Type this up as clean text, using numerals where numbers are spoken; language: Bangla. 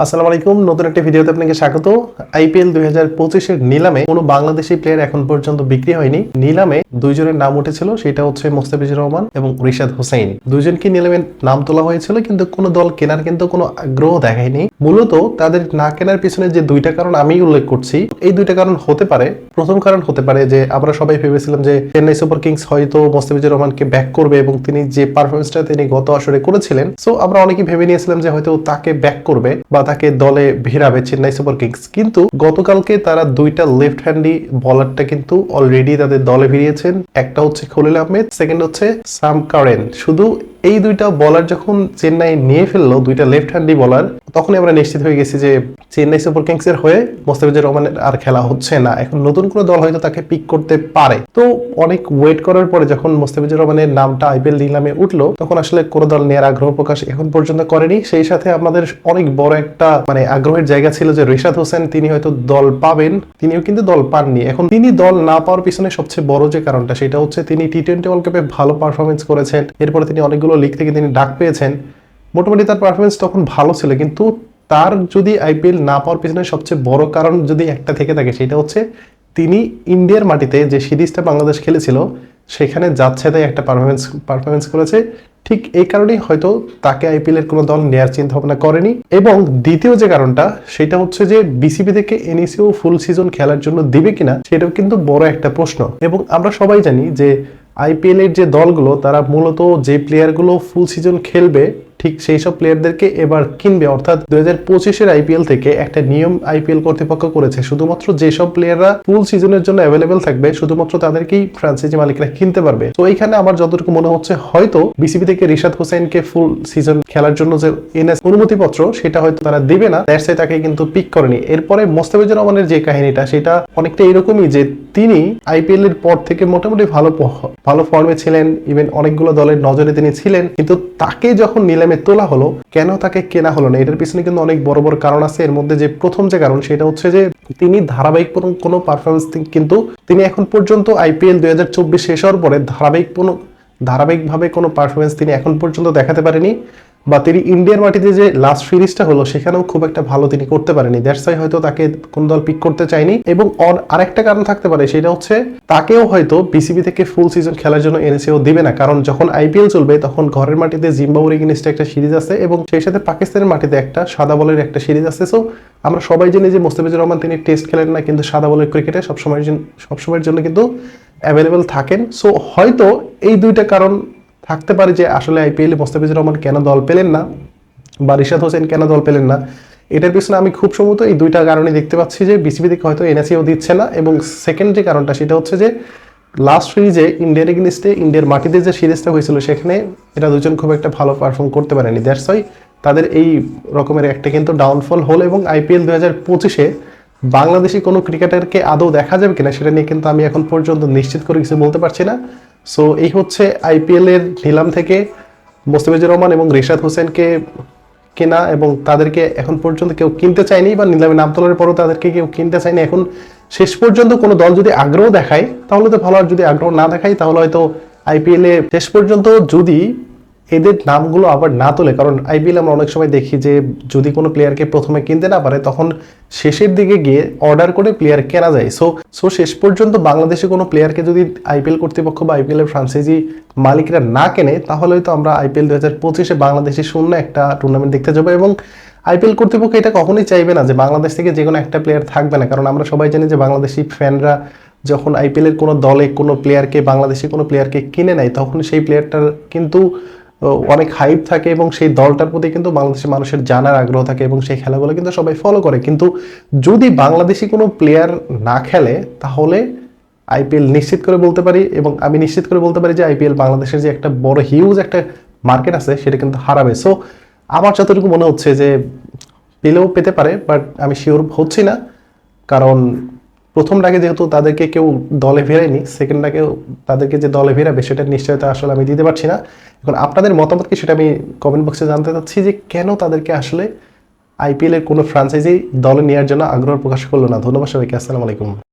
আসসালামু আলাইকুম, নতুন একটা ভিডিওতে আপনাকে স্বাগত। আইপিএল 2025 এর নিলামে কোনো বাংলাদেশি প্লেয়ার এখন পর্যন্ত বিক্রি হয়নি। নিলামে দুইজনের নাম উঠেছিল, সেটা হচ্ছে মোস্তাফিজুর রহমান এবং রিশাদ হোসেন। দুইজনকে নিলামে নাম তোলা হয়েছিল, কিন্তু কোনো দল কেনার কিন্তু কোনো আগ্রহ দেখায়নি। মূলত তাদের না কেনার পিছনে যে দুইটা কারণ আমি উল্লেখ করছি, এই দুইটা কারণ হতে পারে। প্রথম কারণ হতে পারে যে আমরা সবাই ভেবেছিলাম যে চেন্নাই সুপার কিংস হয়তো মোস্তাফিজুর রহমানকে ব্যাক করবে এবং তিনি যে পারফরমেন্সটা তিনি গত আসরে করেছিলেন, সো আমরা অনেকেই ভেবে নিয়েছিলাম যে হয়তো তাকে ব্যাক করবে বা তাকে দলে ভিড়াবে চেন্নাই সুপার কিংস। কিন্তু গতকালকে তারা দুইটা লেফট হ্যান্ডি বলারটা কিন্তু অলরেডি তাদের দলে ভিড়িয়েছেন। একটা হচ্ছে খলিল আহমেদ, সেকেন্ড হচ্ছে সাম কারেন। শুধু এই দুইটা বলার যখন চেন্নাই নিয়ে ফেললো, দুইটা লেফট হ্যান্ডি বলার, তখনই আমরা নিশ্চিত হয়ে গেছি যে চেন্নাই সুপার কিংস এর হয়ে মোস্তাফিজুর রহমানের আর খেলা হচ্ছে না। এখন নতুন কোনো দল হয়তো তাকে পিক করতে পারে। তো অনেক ওয়েট করার পরে যখন মোস্তাফিজুর রহমানের নামটা আইপিএল নিলামে উঠলো, তখন আসলে কোনো দল নেওয়ার আগ্রহ প্রকাশ এখন পর্যন্ত করেনি। সেই সাথে আমাদের অনেক বড় একটা আগ্রহের জায়গা ছিল যে রিশাদ হোসেন তিনি হয়তো দল পাবেন, তিনিও কিন্তু দল পাননি। এখন তিনি দল না পাওয়ার পিছনে সবচেয়ে বড় যে কারণটা, সেটা হচ্ছে তিনি টি-20 ওয়ার্ল্ড কাপে ভালো পারফরমেন্স করেছেন। এরপরে তিনি অনেকগুলো লিগ থেকে তিনি ডাক পেয়েছেন। মোটামুটি তার পারফরমেন্স তখন ভালো ছিল, কিন্তু তার যদি আইপিএল না পাওয়ার পিছনে সবচেয়ে বড় কারণ যদি একটা থেকে থাকে, সেটা হচ্ছে তিনি ইন্ডিয়ার মাটিতে যে সিরিজটা বাংলাদেশ খেলেছিল সেখানে যাচ্ছে তাই একটা পারফরমেন্স করেছে। ঠিক এই কারণেই হয়তো তাকে আইপিএল এর কোনো দল নেয়ার চিন্তা ভাবনা করেনি। এবং দ্বিতীয় যে কারণটা, সেটা হচ্ছে যে বিসিবি থেকে এনএসিও ফুল সিজন খেলার জন্য দিবে কিনা, সেটাও কিন্তু বড় একটা প্রশ্ন। এবং আমরা সবাই জানি যে আইপিএল এর যে দলগুলো, তারা মূলত যে প্লেয়ারগুলো ফুল সিজন খেলবে ঠিক সেই সব প্লেয়ারদেরকে এবার কিনবে। অর্থাৎ 2025 এর আইপিএল থেকে একটা নিয়ম আইপিএল কর্তৃপক্ষ করেছে, শুধুমাত্র যেসব প্লেয়াররা ফুল সিজনের জন্য অ্যাভেলেবেল থাকবে শুধুমাত্র তাদেরকেই ফ্র্যাঞ্চাইজি মালিকরা কিনতে পারবে। তো এইখানে আমার যতটুকু মনে হচ্ছে হয়তো বিসিবি থেকে রিশাদ হোসেনকে ফুল সিজন খেলার জন্য যে এনএস অনুমতিপত্র, সেটা হয়তো তারা দিবে না, দ্যাটস ওয়াই তাকে কিন্তু পিক করেনি। এরপরে মোস্তাফিজুর রহমানের যে কাহিনীটা, সেটা অনেকটা এরকমই যে তিনি আইপিএল এর পর থেকে মোটামুটি ভালো ফর্মে ছিলেন, ইভেন অনেকগুলো দলের নজরে তিনি ছিলেন, কিন্তু তাকে যখন নিলামে তোলা হলো, কেন তাকে কেনা হলো না, এটার পিছনে কিন্তু অনেক বড় বড় কারণ আছে। এর মধ্যে যে প্রথম যে কারণ, সেটা হচ্ছে যে তিনি ধারাবাহিক কোনো পারফরমেন্স কিন্তু তিনি এখন পর্যন্ত আইপিএল 2024 শেষ হওয়ার পরে ধারাবাহিকভাবে কোনো পারফরমেন্স তিনি এখন পর্যন্ত দেখাতে পারেনি। বা তিনি ইন্ডিয়ার মাটিতে যে লাস্ট সিরিজটা হলো সেখানেও খুব একটা ভালো তিনি করতে পারেনি। দ্যাটস ওয়াই হয়তো তাকে কোন দল পিক করতে চায়নি। এবং আরেকটা কারণ থাকতে পারে, সেটা হচ্ছে তাকেও হয়তো বিসিবি থেকে ফুল সিজন খেলার জন্য এনএসিও দিবে না, কারণ যখন আইপিএল চলবে তখন ঘরের মাটিতে জিম্বাবুয়ের এগেইনস্টে একটা সিরিজ আছে এবং সেই সাথে পাকিস্তানের মাটিতে একটা সাদা বলের একটা সিরিজ আছে। সো আমরা সবাই জানি যে মোস্তাফিজুর রহমান তিনি টেস্ট খেলেন না, কিন্তু সাদা বলের ক্রিকেটে সবসময়ের জন্য কিন্তু অ্যাভেলেবেল থাকেন। সো হয়তো এই দুইটা কারণ থাকতে পারে যে আসলে আইপিএল এ মোস্তাফিজুর রহমান কেন দল পেলেন না বা রিশাদ হোসেন কেন দল পেলেন না। এটার পিছনে আমি খুব সম্ভবত এই দুইটা কারণে দেখতে পাচ্ছি যে বিসিবি থেকে হয়তো এনএসিও দিচ্ছে না। এবং সেকেন্ড যে কারণটা, সেটা হচ্ছে যে লাস্ট সিরিজে ইন্ডিয়ার এগেইনস্টে ইন্ডিয়ার মাটিতে যে সিরিজটা হয়েছিল, সেখানে এরা দুজন খুব একটা ভালো পারফর্ম করতে পারেনি। দ্যাটস ওয়াই তাদের এই রকমের একটা কিন্তু ডাউনফল হল। এবং আইপিএল 2025-এ বাংলাদেশি কোনো ক্রিকেটারকে আদৌ দেখা যাবে কিনা, সেটা নিয়ে কিন্তু আমি এখন পর্যন্ত নিশ্চিত করে কিছু বলতে পারছি না। সো এই হচ্ছে আইপিএল এর নিলাম থেকে মোস্তাফিজুর রহমান এবং রিশাদ হোসেনকে কেনা, এবং তাদেরকে এখন পর্যন্ত কেউ কিনতে চায়নি, বা নিলামে নাম তোলার পরও তাদেরকে কেউ কিনতে চায়নি। এখন শেষ পর্যন্ত কোনো দল যদি আগ্রহ দেখায় তাহলে তো ভালো, আর যদি আগ্রহ না দেখায় তাহলে হয়তো আইপিএল এ শেষ পর্যন্ত যদি এদের নামগুলো আবার না তোলে, কারণ আইপিএল আমরা অনেক সময় দেখি যে যদি কোনো প্লেয়ারকে প্রথমে কিনতে না পারে তখন শেষের দিকে গিয়ে অর্ডার করে প্লেয়ার কেনা যায়। সো শেষ পর্যন্ত বাংলাদেশে কোনো প্লেয়ারকে যদি আইপিএল কর্তৃপক্ষ বা আইপিএল এর ফ্রাঞ্চাইজি মালিকরা না কেনে, তাহলে হয়তো আমরা আইপিএল 2025-এ বাংলাদেশে শূন্য একটা টুর্নামেন্ট দেখতে যাবো। এবং আইপিএল কর্তৃপক্ষ এটা কখনোই চাইবে না যে বাংলাদেশ থেকে যে কোনো একটা প্লেয়ার থাকবে না, কারণ আমরা সবাই জানি যে বাংলাদেশি ফ্যানরা যখন আইপিএল এর কোনো দলে কোনো প্লেয়ারকে, বাংলাদেশি কোনো প্লেয়ারকে কিনে নেয়, তখন সেই প্লেয়ারটার কিন্তু অনেক হাইপ থাকে এবং সেই দলটার প্রতি কিন্তু বাংলাদেশের মানুষের জানার আগ্রহ থাকে এবং সেই খেলাগুলো কিন্তু সবাই ফলো করে। কিন্তু যদি বাংলাদেশি কোনো প্লেয়ার না খেলে, তাহলে আইপিএল নিশ্চিত করে বলতে পারি, এবং আমি নিশ্চিত করে বলতে পারি যে আইপিএল বাংলাদেশের যে একটা বড় হিউজ একটা মার্কেট আছে সেটা কিন্তু হারাবে। সো আমার যতটুকু মনে হচ্ছে যে পেলেও পেতে পারে, বাট আমি শিওর হচ্ছি না, কারণ প্রথম ডাকে যেহেতু তাদেরকে কেউ দলে ফেরায়নি, সেকেন্ড ডাকেও তাদেরকে যে দলে ফেরাবে সেটার নিশ্চয়তা আসলে আমি দিতে পারছি না। এখন আপনাদের মতামত কি, সেটা আমি কমেন্ট বক্সে জানতে চাচ্ছি যে কেন তাদেরকে আসলে আইপিএল এর কোনো ফ্র্যাঞ্চাইজি দলে নেওয়ার জন্য আগ্রহ প্রকাশ করলো না। ধন্যবাদ সবাইকে, আসসালামু আলাইকুম।